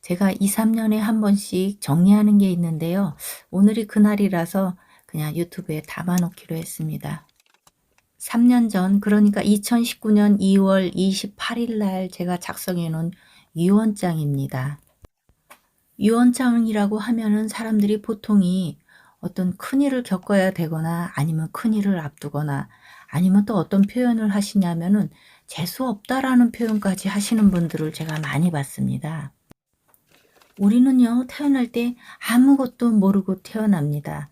제가 2-3년에 한 번씩 정리하는 게 있는데요. 오늘이 그날이라서 그냥 유튜브에 담아 놓기로 했습니다. 3년 전, 그러니까 2019년 2월 28일 날 제가 작성해 놓은 유언장입니다. 유언장이라고 하면은 사람들이 보통이 어떤 큰일을 겪어야 되거나 아니면 큰일을 앞두거나 아니면 또 어떤 표현을 하시냐면은 재수 없다라는 표현까지 하시는 분들을 제가 많이 봤습니다. 우리는요, 태어날 때 아무것도 모르고 태어납니다.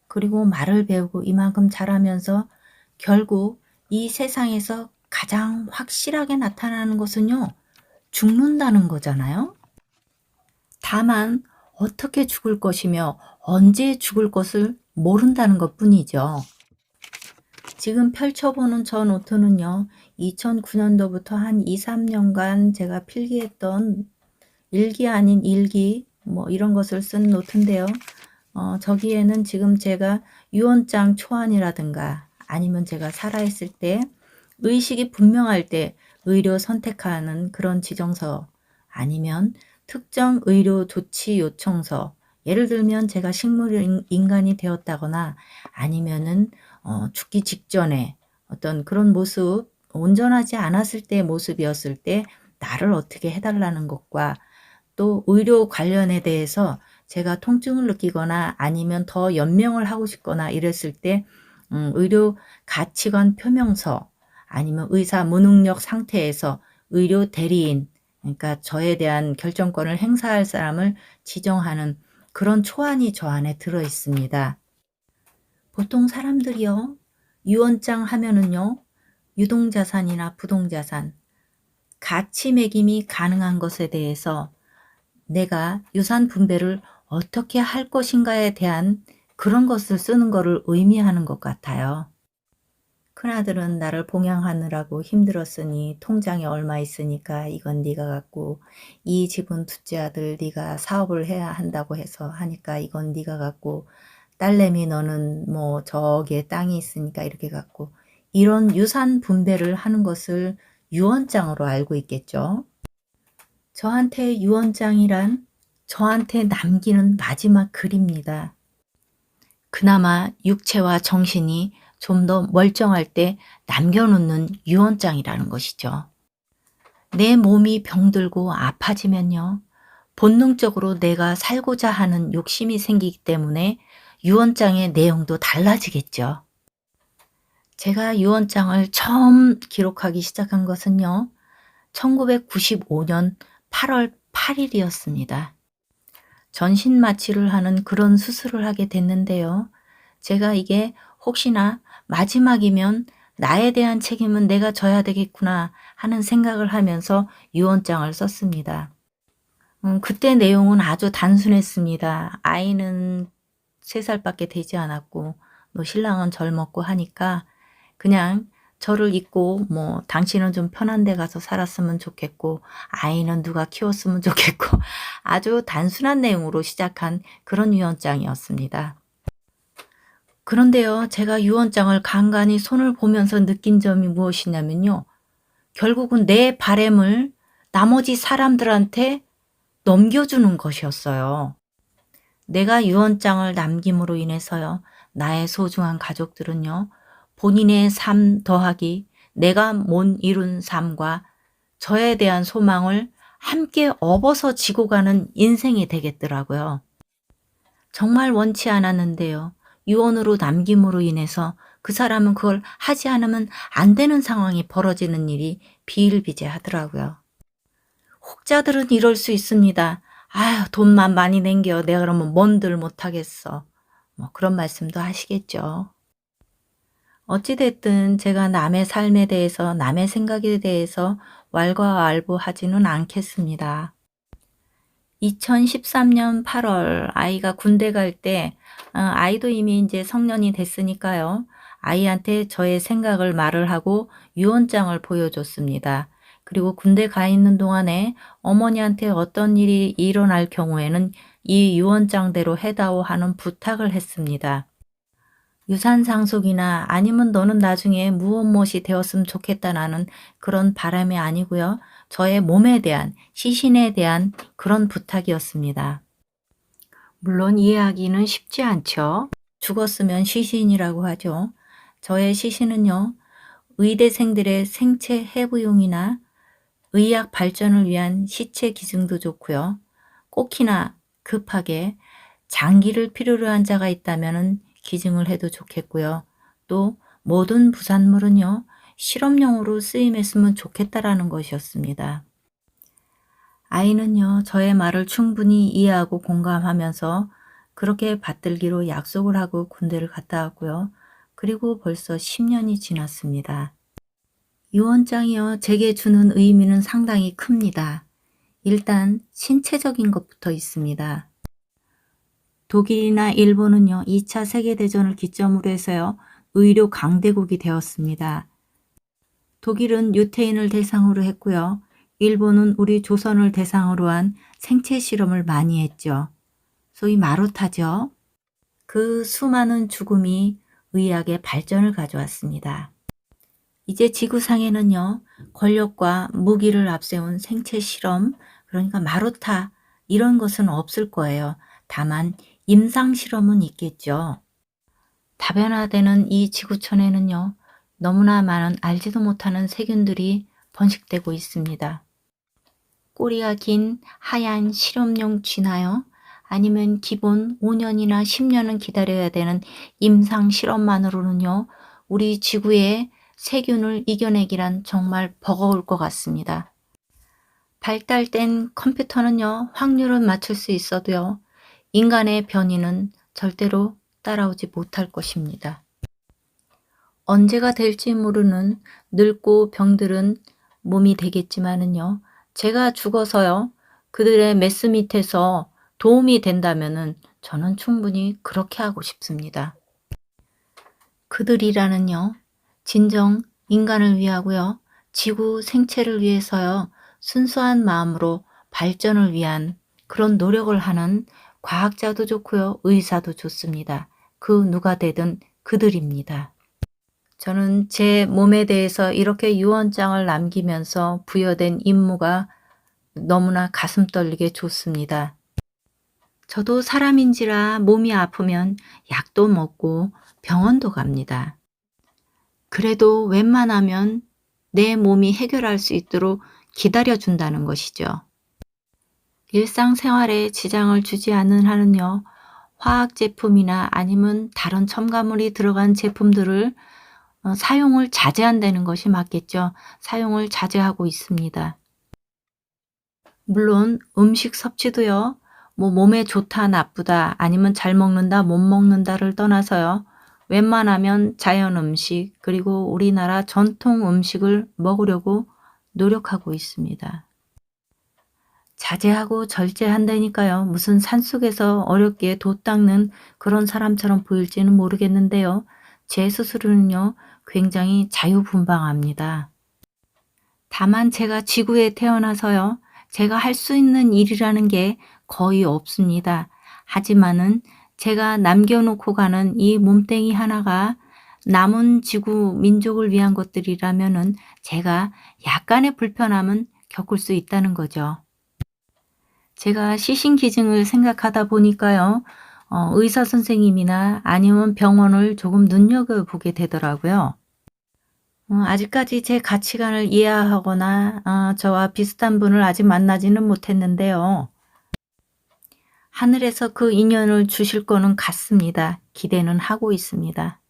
그리고 말을 배우고 이만큼 자라면서 결국 이 세상에서 가장 확실하게 나타나는 것은요, 죽는다는 거잖아요. 다만 어떻게 죽을 것이며 언제 죽을 것을 모른다는 것 뿐이죠. 지금 펼쳐보는 저 노트는요, 2009년도부터 한 2-3년간 제가 필기했던 일기 아닌 일기 뭐 이런 것을 쓴 노트인데요. 저기에는 지금 제가 유언장 초안이라든가 아니면 제가 살아있을 때 의식이 분명할 때 의료 선택하는 그런 지정서, 아니면 특정 의료 조치 요청서, 예를 들면 제가 식물 인간이 되었다거나 아니면은 죽기 직전에 어떤 그런 모습, 온전하지 않았을 때의 모습이었을 때 나를 어떻게 해달라는 것과 또 의료 관련에 대해서 제가 통증을 느끼거나 아니면 더 연명을 하고 싶거나 이랬을 때 의료 가치관 표명서, 아니면 의사 무능력 상태에서 의료 대리인, 그러니까 저에 대한 결정권을 행사할 사람을 지정하는 그런 초안이 저 안에 들어 있습니다. 보통 사람들이요, 유언장 하면은요, 유동자산이나 부동자산, 가치 매김이 가능한 것에 대해서 내가 유산 분배를 어떻게 할 것인가에 대한 그런 것을 쓰는 것을 의미하는 것 같아요. 큰아들은 나를 봉양하느라고 힘들었으니 통장에 얼마 있으니까 이건 네가 갖고, 이 집은 둘째 아들 네가 사업을 해야 한다고 해서 하니까 이건 네가 갖고, 딸내미 너는 뭐 저기에 땅이 있으니까 이렇게 갖고, 이런 유산 분배를 하는 것을 유언장으로 알고 있겠죠. 저한테 유언장이란 저한테 남기는 마지막 글입니다. 그나마 육체와 정신이 좀 더 멀쩡할 때 남겨놓는 유언장이라는 것이죠. 내 몸이 병들고 아파지면요, 본능적으로 내가 살고자 하는 욕심이 생기기 때문에 유언장의 내용도 달라지겠죠. 제가 유언장을 처음 기록하기 시작한 것은요, 1995년 8월 8일이었습니다. 전신 마취를 하는 그런 수술을 하게 됐는데요. 제가 이게 혹시나 마지막이면 나에 대한 책임은 내가 져야 되겠구나 하는 생각을 하면서 유언장을 썼습니다. 그때 내용은 아주 단순했습니다. 아이는 3살밖에 되지 않았고 뭐 신랑은 젊었고 하니까 그냥 저를 잊고 뭐 당신은 좀 편한 데 가서 살았으면 좋겠고 아이는 누가 키웠으면 좋겠고 아주 단순한 내용으로 시작한 그런 유언장이었습니다. 그런데요, 제가 유언장을 간간히 손을 보면서 느낀 점이 무엇이냐면요, 결국은 내 바램을 나머지 사람들한테 넘겨주는 것이었어요. 내가 유언장을 남김으로 인해서요, 나의 소중한 가족들은요, 본인의 삶 더하기 내가 못 이룬 삶과 저에 대한 소망을 함께 업어서 지고 가는 인생이 되겠더라고요. 정말 원치 않았는데요, 유언으로 남김으로 인해서 그 사람은 그걸 하지 않으면 안 되는 상황이 벌어지는 일이 비일비재하더라고요. 혹자들은 이럴 수 있습니다. 아유, 돈만 많이 남겨 내가 그러면 뭔들 못하겠어. 뭐 그런 말씀도 하시겠죠. 어찌됐든 제가 남의 삶에 대해서 남의 생각에 대해서 왈가왈부하지는 않겠습니다. 2013년 8월 아이가 군대 갈 때 아이도 이미 이제 성년이 됐으니까요. 아이한테 저의 생각을 말을 하고 유언장을 보여줬습니다. 그리고 군대 가 있는 동안에 어머니한테 어떤 일이 일어날 경우에는 이 유언장대로 해다오 하는 부탁을 했습니다. 유산 상속이나 아니면 너는 나중에 무엇무엇이 되었으면 좋겠다라는 그런 바람이 아니고요. 저의 몸에 대한, 시신에 대한 그런 부탁이었습니다. 물론 이해하기는 쉽지 않죠. 죽었으면 시신이라고 하죠. 저의 시신은요, 의대생들의 생체 해부용이나 의학 발전을 위한 시체 기증도 좋고요. 꼭히나 급하게 장기를 필요로 한 자가 있다면 기증을 해도 좋겠고요. 또 모든 부산물은요, 실험용으로 쓰임했으면 좋겠다라는 것이었습니다. 아이는요, 저의 말을 충분히 이해하고 공감하면서 그렇게 받들기로 약속을 하고 군대를 갔다 왔고요. 그리고 벌써 10년이 지났습니다. 유언장이요, 제게 주는 의미는 상당히 큽니다. 일단 신체적인 것부터 있습니다. 독일이나 일본은요, 2차 세계대전을 기점으로 해서요, 의료 강대국이 되었습니다. 독일은 유태인을 대상으로 했고요. 일본은 우리 조선을 대상으로 한 생체 실험을 많이 했죠. 소위 마루타죠. 그 수많은 죽음이 의학의 발전을 가져왔습니다. 이제 지구상에는요, 권력과 무기를 앞세운 생체 실험, 그러니까 마루타 이런 것은 없을 거예요. 다만 임상 실험은 있겠죠. 다변화되는 이 지구촌에는요, 너무나 많은 알지도 못하는 세균들이 번식되고 있습니다. 꼬리가 긴 하얀 실험용 쥐나요? 아니면 기본 5년이나 10년은 기다려야 되는 임상 실험만으로는요, 우리 지구의 세균을 이겨내기란 정말 버거울 것 같습니다. 발달된 컴퓨터는요, 확률은 맞출 수 있어도요, 인간의 변이는 절대로 따라오지 못할 것입니다. 언제가 될지 모르는 늙고 병들은 몸이 되겠지만은요, 제가 죽어서요, 그들의 메스 밑에서 도움이 된다면은 저는 충분히 그렇게 하고 싶습니다. 그들이라는요, 진정 인간을 위하고요, 지구 생체를 위해서요, 순수한 마음으로 발전을 위한 그런 노력을 하는 과학자도 좋고요, 의사도 좋습니다. 그 누가 되든 그들입니다. 저는 제 몸에 대해서 이렇게 유언장을 남기면서 부여된 임무가 너무나 가슴 떨리게 좋습니다. 저도 사람인지라 몸이 아프면 약도 먹고 병원도 갑니다. 그래도 웬만하면 내 몸이 해결할 수 있도록 기다려준다는 것이죠. 일상생활에 지장을 주지 않는 한은요, 화학 제품이나 아니면 다른 첨가물이 들어간 제품들을 사용을 자제한다는 것이 맞겠죠. 사용을 자제하고 있습니다. 물론 음식 섭취도요, 몸에 좋다 나쁘다 아니면 잘 먹는다 못 먹는다를 떠나서요, 웬만하면 자연 음식 그리고 우리나라 전통 음식을 먹으려고 노력하고 있습니다. 자제하고 절제한다니까요. 무슨 산속에서 어렵게 돛 닦는 그런 사람처럼 보일지는 모르겠는데요. 제 스스로는요, 굉장히 자유분방합니다. 다만 제가 지구에 태어나서요, 제가 할 수 있는 일이라는 게 거의 없습니다. 하지만은 제가 남겨놓고 가는 이 몸뚱이 하나가 남은 지구 민족을 위한 것들이라면은 제가 약간의 불편함은 겪을 수 있다는 거죠. 제가 시신기증을 생각하다 보니까요, 의사 선생님이나 아니면 병원을 조금 눈여겨보게 되더라고요. 아직까지 제 가치관을 이해하거나 저와 비슷한 분을 아직 만나지는 못했는데요. 하늘에서 그 인연을 주실 거는 같습니다. 기대는 하고 있습니다.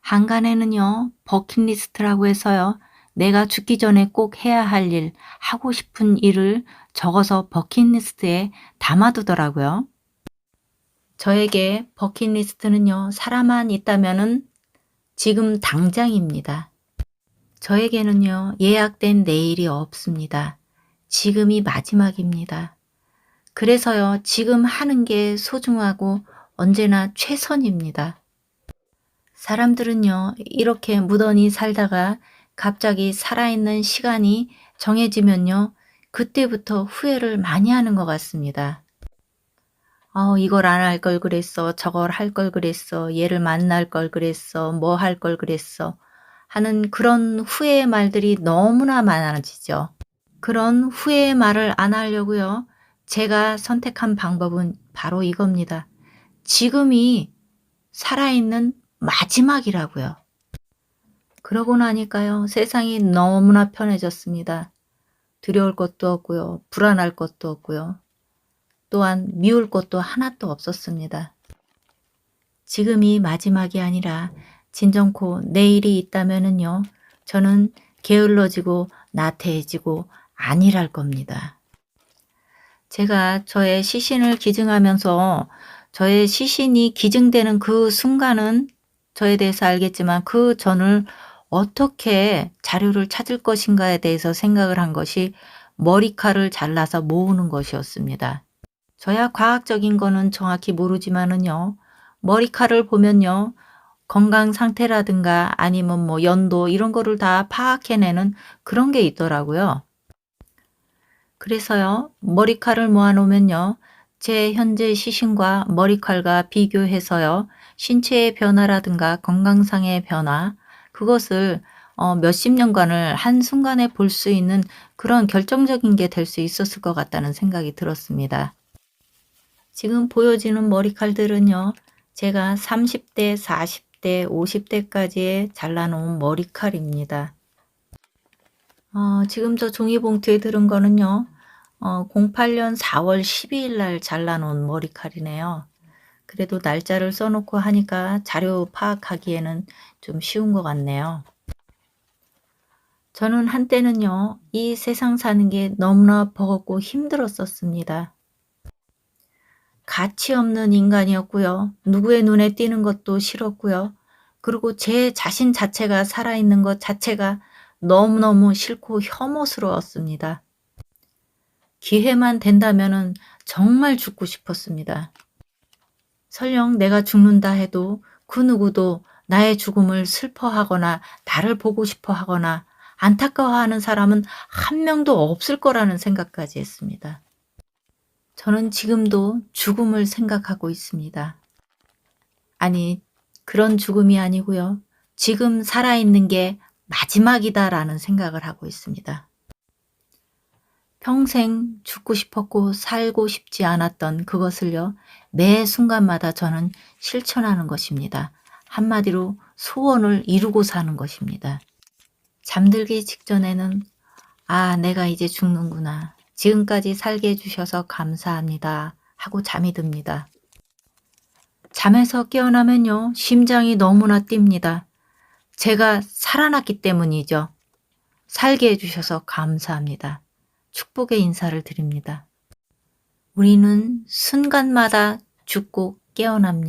한간에는요, 버킷리스트라고 해서요, 내가 죽기 전에 꼭 해야 할 일, 하고 싶은 일을 적어서 버킷리스트에 담아두더라고요. 저에게 버킷리스트는요, 살아만 있다면은 지금 당장입니다. 저에게는요, 예약된 내일이 없습니다. 지금이 마지막입니다. 그래서요, 지금 하는 게 소중하고 언제나 최선입니다. 사람들은요, 이렇게 무던히 살다가 갑자기 살아있는 시간이 정해지면요, 그때부터 후회를 많이 하는 것 같습니다. 이걸 안 할 걸 그랬어. 저걸 할 걸 그랬어. 얘를 만날 걸 그랬어. 뭐 할 걸 그랬어. 하는 그런 후회의 말들이 너무나 많아지죠. 그런 후회의 말을 안 하려고요. 제가 선택한 방법은 바로 이겁니다. 지금이 살아있는 마지막이라고요. 그러고 나니까요. 세상이 너무나 편해졌습니다. 두려울 것도 없고요. 불안할 것도 없고요. 또한 미울 것도 하나도 없었습니다. 지금이 마지막이 아니라 진정코 내일이 있다면은요. 저는 게을러지고 나태해지고 안일할 겁니다. 제가 저의 시신을 기증하면서 저의 시신이 기증되는 그 순간은 저에 대해서 알겠지만 그 전을 어떻게 자료를 찾을 것인가에 대해서 생각을 한 것이 머리칼을 잘라서 모으는 것이었습니다. 저야 과학적인 거는 정확히 모르지만은요. 머리칼을 보면요. 건강 상태라든가 아니면 뭐 연도 이런 거를 다 파악해내는 그런 게 있더라고요. 그래서요. 머리칼을 모아 놓으면요. 제 현재 시신과 머리칼과 비교해서요. 신체의 변화라든가 건강상의 변화 그것을 몇십 년간을 한순간에 볼 수 있는 그런 결정적인 게 될 수 있었을 것 같다는 생각이 들었습니다. 지금 보여지는 머리칼들은요. 제가 30대, 40대, 50대까지의 잘라놓은 머리칼입니다. 지금 저 종이봉투에 들은 거는요. 08년 4월 12일 날 잘라놓은 머리칼이네요. 그래도 날짜를 써놓고 하니까 자료 파악하기에는 좀 쉬운 것 같네요. 저는 한때는요. 이 세상 사는 게 너무나 버겁고 힘들었었습니다. 가치 없는 인간이었고요. 누구의 눈에 띄는 것도 싫었고요. 그리고 제 자신 자체가 살아있는 것 자체가 너무너무 싫고 혐오스러웠습니다. 기회만 된다면은 정말 죽고 싶었습니다. 설령 내가 죽는다 해도 그 누구도 나의 죽음을 슬퍼하거나 나를 보고 싶어 하거나 안타까워하는 사람은 한 명도 없을 거라는 생각까지 했습니다. 저는 지금도 죽음을 생각하고 있습니다. 아니, 그런 죽음이 아니고요. 지금 살아있는 게 마지막이다라는 생각을 하고 있습니다. 평생 죽고 싶었고 살고 싶지 않았던 그것을요. 매 순간마다 저는 실천하는 것입니다. 한마디로 소원을 이루고 사는 것입니다. 잠들기 직전에는 내가 이제 죽는구나. 지금까지 살게 해주셔서 감사합니다. 하고 잠이 듭니다. 잠에서 깨어나면요. 심장이 너무나 뜁니다. 제가 살아났기 때문이죠. 살게 해주셔서 감사합니다. 축복의 인사를 드립니다. 우리는 순간마다 죽고 깨어납니다.